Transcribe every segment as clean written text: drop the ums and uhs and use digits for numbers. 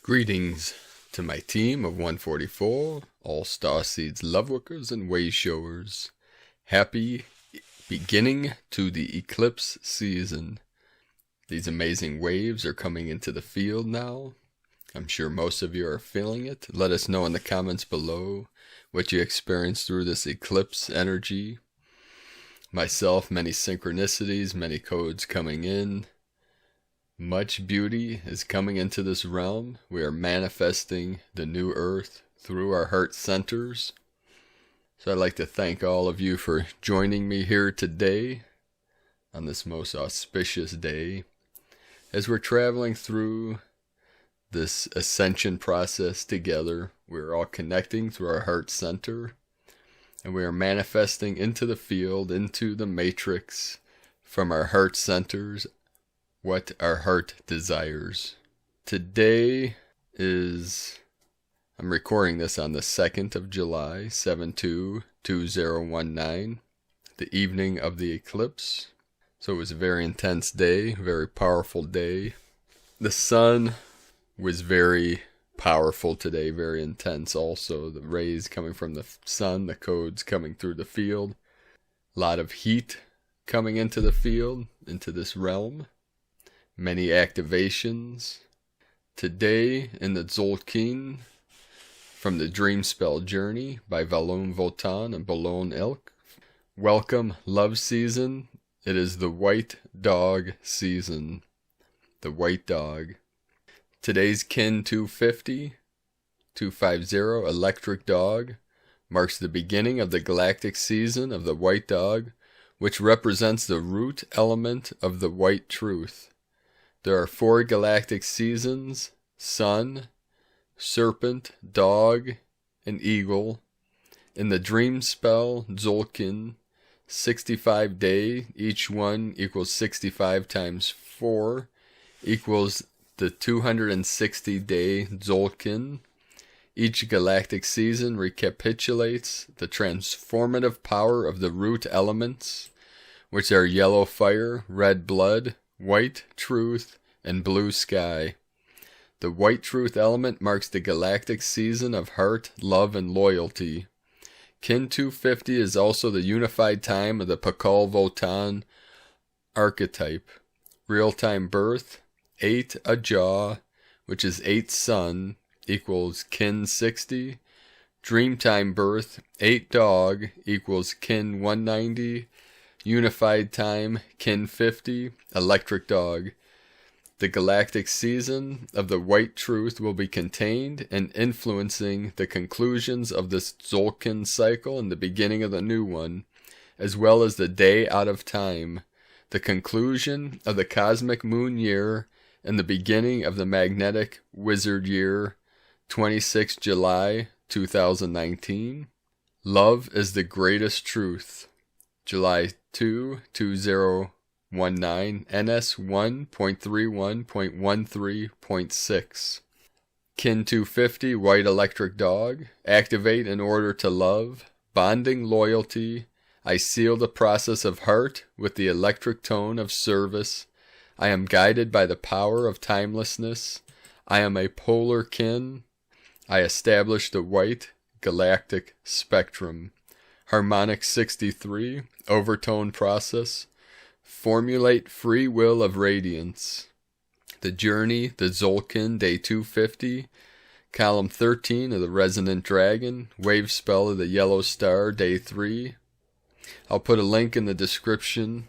Greetings to my team of 144, all Starseeds, Loveworkers, and Wayshowers. Happy beginning to the Eclipse season. These amazing waves are coming into the field now. I'm sure most of you are feeling it. Let us know in the comments below what you experienced through this eclipse energy. Myself, many synchronicities, many codes coming in. Much beauty is coming into this realm. We are manifesting the new earth through our heart centers. So I'd like to thank all of you for joining me here today on this most auspicious day as we're traveling through this ascension process together. We're all connecting through our heart center, and we are manifesting into the field, into the matrix from our heart centers what our heart desires. Today is, I'm recording this on the 2nd of July, 7/2/2019, the evening of the eclipse. So it was a very intense day, very powerful day. The sun was very powerful today, very intense also. The rays coming from the sun, the codes coming through the field. A lot of heat coming into the field, into this realm. Many activations. Today in the Tzolk'in from the Dreamspell Journey by Valon Votan and Bolon Elk. Welcome love season. It is the white dog season. The white dog. Today's Kin 250 electric dog marks the beginning of the galactic season of the white dog, which represents the root element of the white truth. There are 4 galactic seasons: sun, serpent, dog, and eagle. In the Dreamspell Tzolk'in, 65 day, each one equals 65 times 4, equals the 260 day Tzolk'in. Each galactic season recapitulates the transformative power of the root elements, which are yellow fire, red blood, white truth, and blue sky. The white truth element marks the galactic season of heart, love, and loyalty. Kin 250 is also the unified time of the Pakal Votan archetype. Real-time birth, 8 Ajah, which is 8 sun, equals Kin 60. Dreamtime birth, 8 dog, equals Kin 190. Unified time, Kin 50, electric dog. The galactic season of the white truth will be contained and influencing the conclusions of this Tzolk'in cycle and the beginning of the new one, as well as the day out of time, the conclusion of the cosmic moon year, and the beginning of the magnetic wizard year, 26 July 2019. Love is the greatest truth. July 2, 2019, NS 1.31.13.6. Kin 250, white electric dog. Activate in order to love. Bonding loyalty. I seal the process of heart with the electric tone of service. I am guided by the power of timelessness. I am a polar kin. I establish the white galactic spectrum. Harmonic 63, overtone process. Formulate free will of radiance. The journey, the Tzolk'in, day 250. Column 13 of the Resonant Dragon. Wave spell of the Yellow Star, day 3. I'll put a link in the description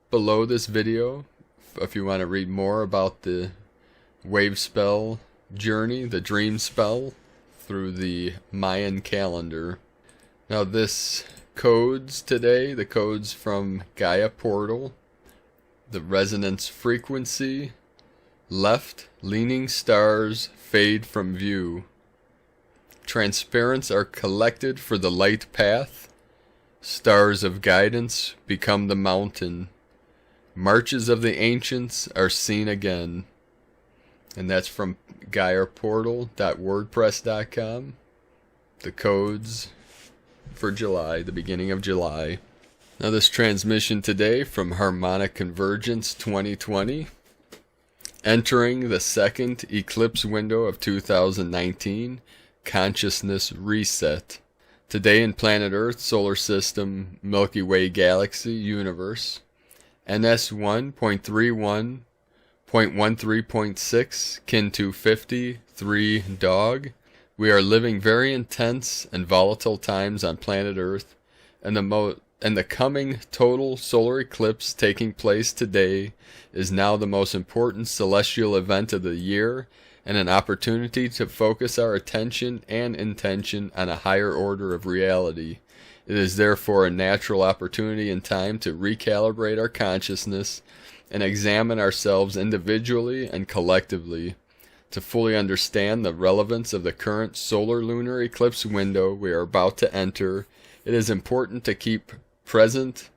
below this video if you want to read more about the wave spell journey, the dream spell through the Mayan calendar. Now this codes today, the codes from Gaia Portal, the resonance frequency, left, leaning stars fade from view. Transparents are collected for the light path. Stars of guidance become the mountain. Marches of the ancients are seen again. And that's from GaiaPortal.wordpress.com. The codes for July, the beginning of July. Now this transmission today from Harmonic Convergence 2020. Entering the second eclipse window of 2019, Consciousness Reset. Today in Planet Earth, Solar System, Milky Way Galaxy, Universe, NS1.31.13.6, Kin 250, 3 Dog. We are living very intense and volatile times on planet Earth, and the coming total solar eclipse taking place today is now the most important celestial event of the year and an opportunity to focus our attention and intention on a higher order of reality. It is therefore a natural opportunity in time to recalibrate our consciousness and examine ourselves individually and collectively. To fully understand the relevance of the current solar-lunar eclipse window we are about to enter, it is important to keep present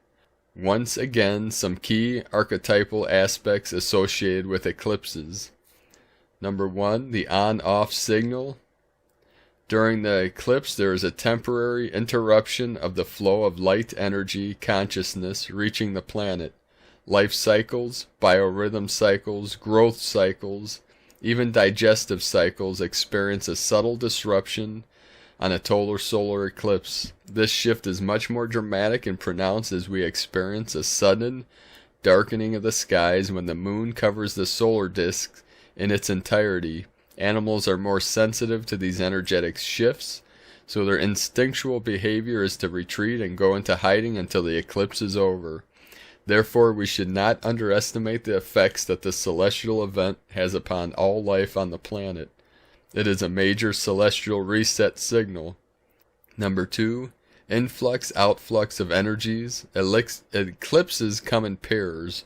once again some key archetypal aspects associated with eclipses. Number 1, the on-off signal. During the eclipse, there is a temporary interruption of the flow of light energy consciousness reaching the planet. Life cycles, biorhythm cycles, growth cycles, even digestive cycles experience a subtle disruption on a total solar eclipse. This shift is much more dramatic and pronounced as we experience a sudden darkening of the skies when the moon covers the solar disk in its entirety. Animals are more sensitive to these energetic shifts, so their instinctual behavior is to retreat and go into hiding until the eclipse is over. Therefore, we should not underestimate the effects that this celestial event has upon all life on the planet. It is a major celestial reset signal. Number 2, influx-outflux of energies. Eclipses come in pairs,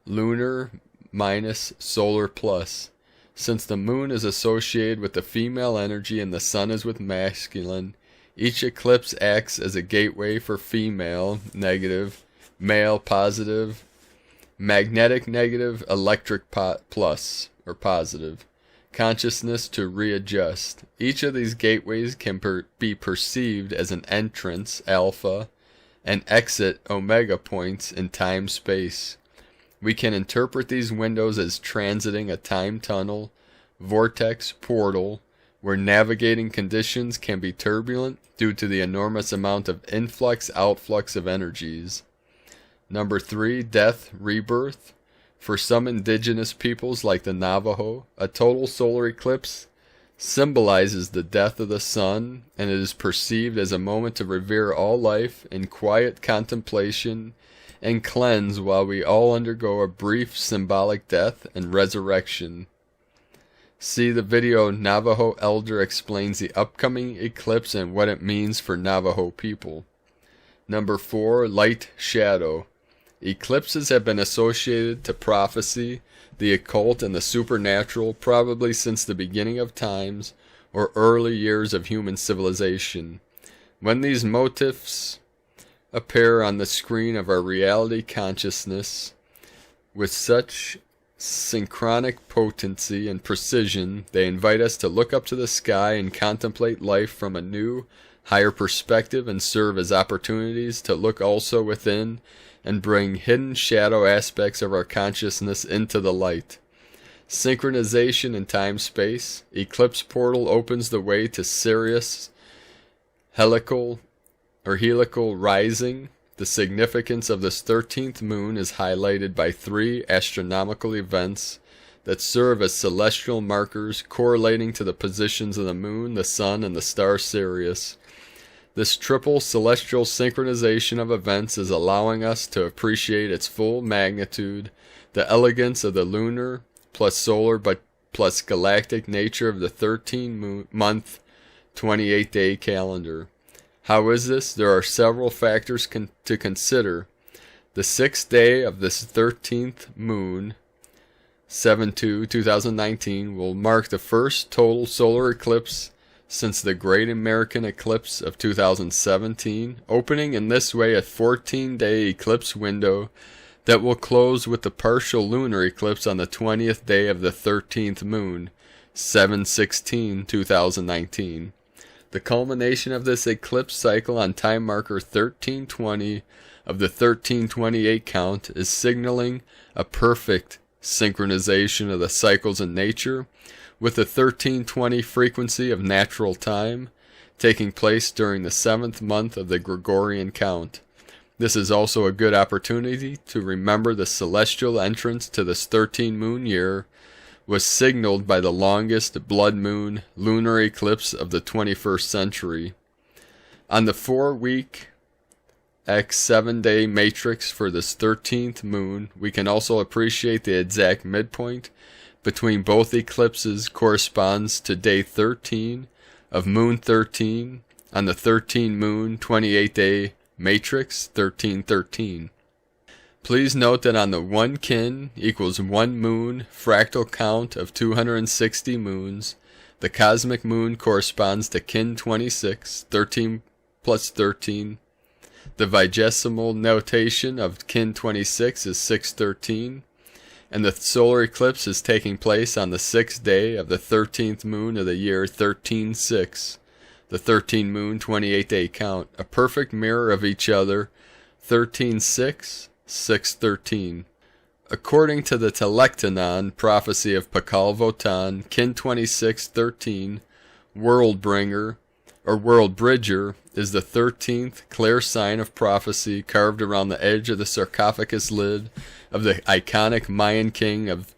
lunar minus solar plus. Since the moon is associated with the female energy and the sun is with masculine, each eclipse acts as a gateway for female, negative, male, positive, magnetic, negative, electric plus, or positive, consciousness to readjust. Each of these gateways can be perceived as an entrance, alpha, and exit, omega points in time-space. We can interpret these windows as transiting a time tunnel, vortex, portal, where navigating conditions can be turbulent due to the enormous amount of influx-outflux of energies. Number 3, death, rebirth. For some indigenous peoples like the Navajo, a total solar eclipse symbolizes the death of the sun, and it is perceived as a moment to revere all life in quiet contemplation and cleanse while we all undergo a brief symbolic death and resurrection. See the video Navajo Elder explains the upcoming eclipse and what it means for Navajo people. Number 4, light shadow. Eclipses have been associated to prophecy, the occult, and the supernatural probably since the beginning of times or early years of human civilization. When these motifs appear on the screen of our reality consciousness with such synchronic potency and precision, they invite us to look up to the sky and contemplate life from a new, higher perspective and serve as opportunities to look also within and bring hidden shadow aspects of our consciousness into the light. Synchronization in time-space. Eclipse portal opens the way to Sirius helical rising. The significance of this 13th moon is highlighted by 3 astronomical events that serve as celestial markers correlating to the positions of the moon, the sun, and the star Sirius. This triple celestial synchronization of events is allowing us to appreciate its full magnitude, the elegance of the lunar plus solar but plus galactic nature of the 13-month, 28-day calendar. How is this? There are several factors to consider. The 6th day of this 13th moon, 7/2/2019, will mark the first total solar eclipse since the Great American Eclipse of 2017, opening in this way a 14-day eclipse window that will close with the partial lunar eclipse on the 20th day of the 13th moon, 7/16/2019. The culmination of this eclipse cycle on time marker 1320 of the 1328 count is signaling a perfect synchronization of the cycles in nature, with the 1320 frequency of natural time taking place during the 7th month of the Gregorian count. This is also a good opportunity to remember the celestial entrance to this 13-moon year was signaled by the longest blood moon lunar eclipse of the 21st century. On the 4-week x 7-day matrix for this 13th moon, we can also appreciate the exact midpoint between both eclipses corresponds to day 13 of moon 13 on the 13 moon 28-day matrix 1313. Please note that on the 1 kin equals 1 moon fractal count of 260 moons, the cosmic moon corresponds to kin 26, 13 plus 13. The vigesimal notation of kin 26 is 613, and the solar eclipse is taking place on the 6th day of the 13th moon of the year 13/6, the 13 moon 28-day count, a perfect mirror of each other, 13/6, 613. According to the Telektonon prophecy of Pakal Votan, kin 2613, World Bringer, or World Bridger, is the 13th clear sign of prophecy carved around the edge of the sarcophagus lid of the iconic Mayan king of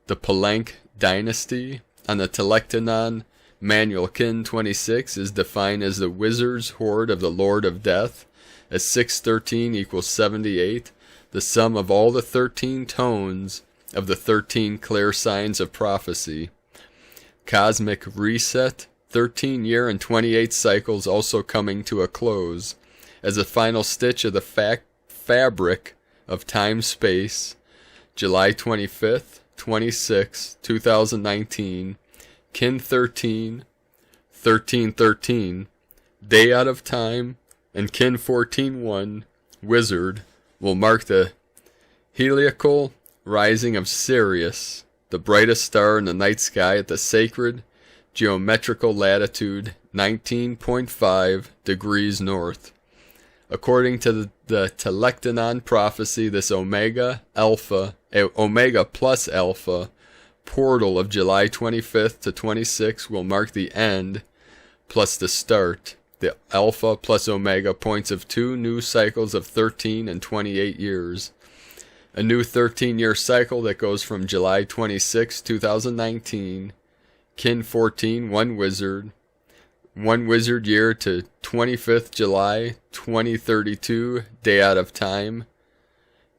the Palenque dynasty. On the Telektonon manual, kin 26 is defined as the wizard's horde of the Lord of Death, as 613 equals 78, the sum of all the 13 tones of the 13 clear signs of prophecy. Cosmic reset, 13-year and 28 cycles also coming to a close, as a final stitch of the fabric of time-space, July 25th, 26, 2019, kin 13, 1313, day out of time, and kin 14-1, wizard, will mark the heliacal rising of Sirius, the brightest star in the night sky at the sacred geometrical latitude 19.5 degrees north. According to the Telektonon prophecy, this Omega plus Alpha portal of July 25th to 26 will mark the end plus the start. The Alpha plus Omega points of 2 new cycles of 13 and 28 years. A new 13-year cycle that goes from July 26, 2019, kin 14, 1 wizard year to 25th July 2032, day out of time,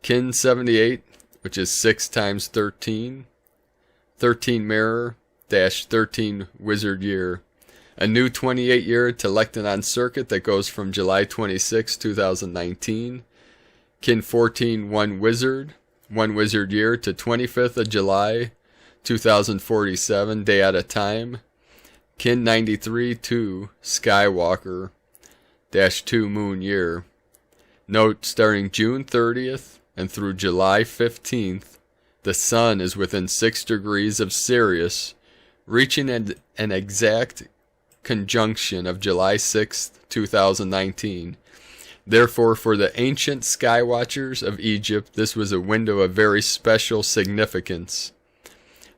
kin 78, which is 6 times 13, 13 mirror dash 13 wizard year. A new 28-year Telektonon circuit that goes from July 26, 2019, kin 14, 1 wizard year to 25th of July 2047, day at a time, kin 93, 2 Skywalker dash 2 moon year. Note, starting June 30th and through July 15th, the sun is within 6 degrees of Sirius, reaching an exact conjunction of July 6th, 2019. Therefore, for the ancient skywatchers of Egypt, this was a window of very special significance,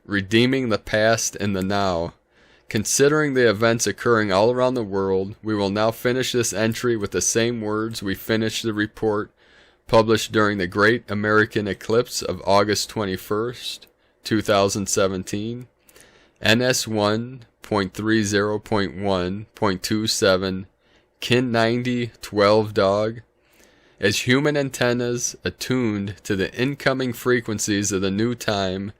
redeeming the past and the now. Considering the events occurring all around the world, we will now finish this entry with the same words we finished the report published during the Great American Eclipse of August 21st, 2017, NS1.30.1.27, kin 90, 12 dog. As human antennas attuned to the incoming frequencies of the new time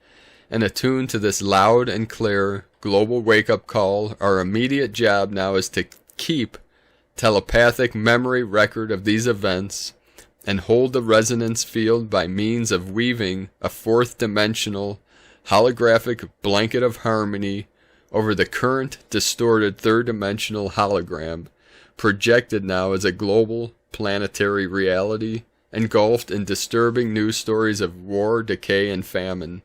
and attuned to this loud and clear global wake-up call, our immediate job now is to keep telepathic memory record of these events and hold the resonance field by means of weaving a fourth-dimensional holographic blanket of harmony over the current distorted third-dimensional hologram, projected now as a global planetary reality, engulfed in disturbing news stories of war, decay, and famine.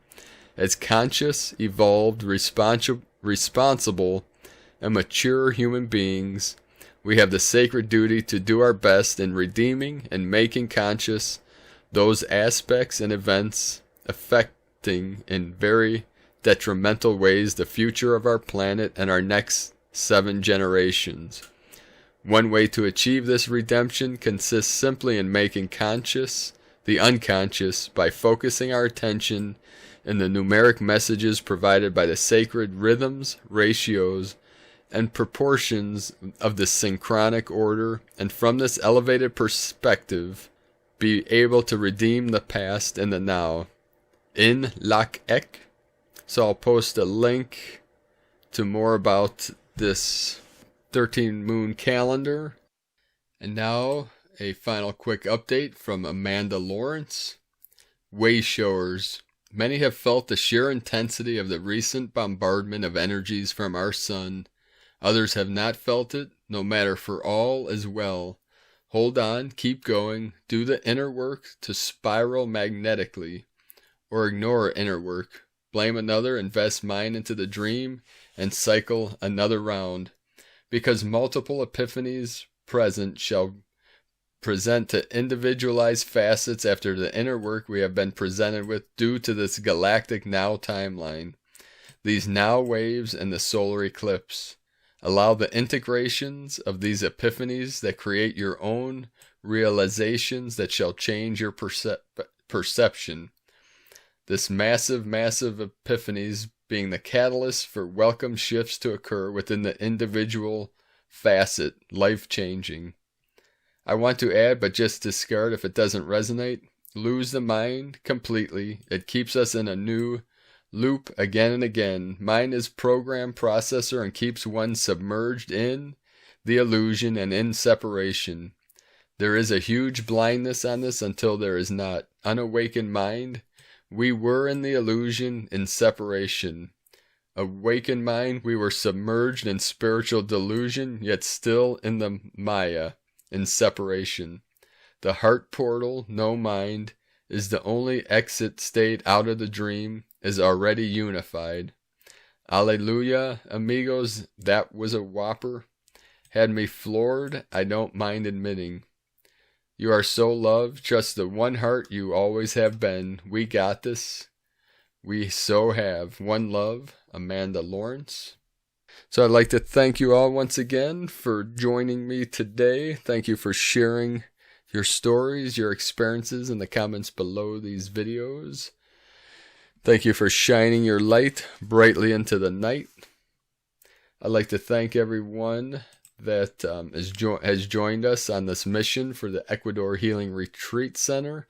As conscious, evolved, responsible, and mature human beings, we have the sacred duty to do our best in redeeming and making conscious those aspects and events affecting in very detrimental ways the future of our planet and our next 7 generations. One way to achieve this redemption consists simply in making conscious the unconscious by focusing our attention in the numeric messages provided by the sacred rhythms, ratios, and proportions of the synchronic order, and from this elevated perspective be able to redeem the past and the now in Icke. So I'll post a link to more about this 13 moon calendar. And now a final quick update from Amanda Lawrence. Wayshowers. Many have felt the sheer intensity of the recent bombardment of energies from our sun. Others have not felt it, no matter, for all is well. Hold on, keep going, do the inner work to spiral magnetically, or ignore inner work. Blame another, invest mine into the dream, and cycle another round. Because multiple epiphanies present shall present to individualized facets after the inner work we have been presented with due to this galactic now timeline. These now waves and the solar eclipse. Allow the integrations of these epiphanies that create your own realizations that shall change your perception. This massive epiphanies being the catalyst for welcome shifts to occur within the individual facet, life-changing. I want to add, but just discard if it doesn't resonate, lose the mind completely. It keeps us in a new loop again and again. Mind is program processor and keeps one submerged in the illusion and in separation. There is a huge blindness on this until there is not. Unawakened mind, we were in the illusion in separation. Awakened mind, we were submerged in spiritual delusion, yet still in the Maya, in separation. The heart portal, no mind, is the only exit state out of the dream, is already unified. Alleluia, amigos, that was a whopper. Had me floored, I don't mind admitting. You are so loved, just the one heart you always have been. We got this. We so have. One love, Amanda Lawrence. So I'd like to thank you all once again for joining me today. Thank you for sharing your stories, your experiences in the comments below these videos. Thank you for shining your light brightly into the night. I'd like to thank everyone that has joined us on this mission for the Ecuador Healing Retreat Center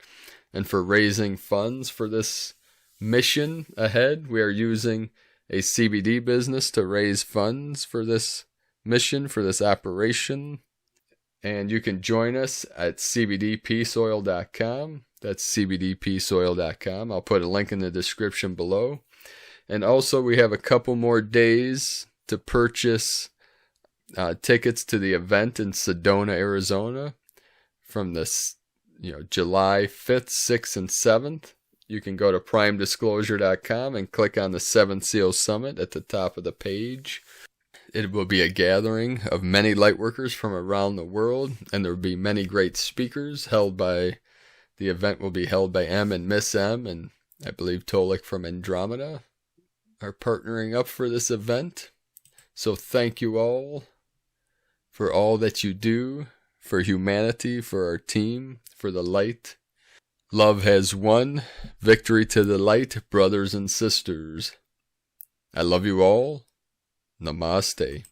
and for raising funds for this mission ahead. We are using a CBD business to raise funds for this mission, for this operation. And you can join us at cbdpeaceoil.com. That's cbdpeaceoil.com. I'll put a link in the description below. And also we have a couple more days to purchase tickets to the event in Sedona, Arizona from this, July 5th, 6th, and 7th. You can go to primedisclosure.com and click on the 7 Seal Summit at the top of the page. It will be a gathering of many lightworkers from around the world, and there will be many great speakers the event will be held by M and Miss M, and I believe Tolik from Andromeda are partnering up for this event. So thank you all for all that you do, for humanity, for our team, for the light. Love has won. Victory to the light, brothers and sisters. I love you all. Namaste.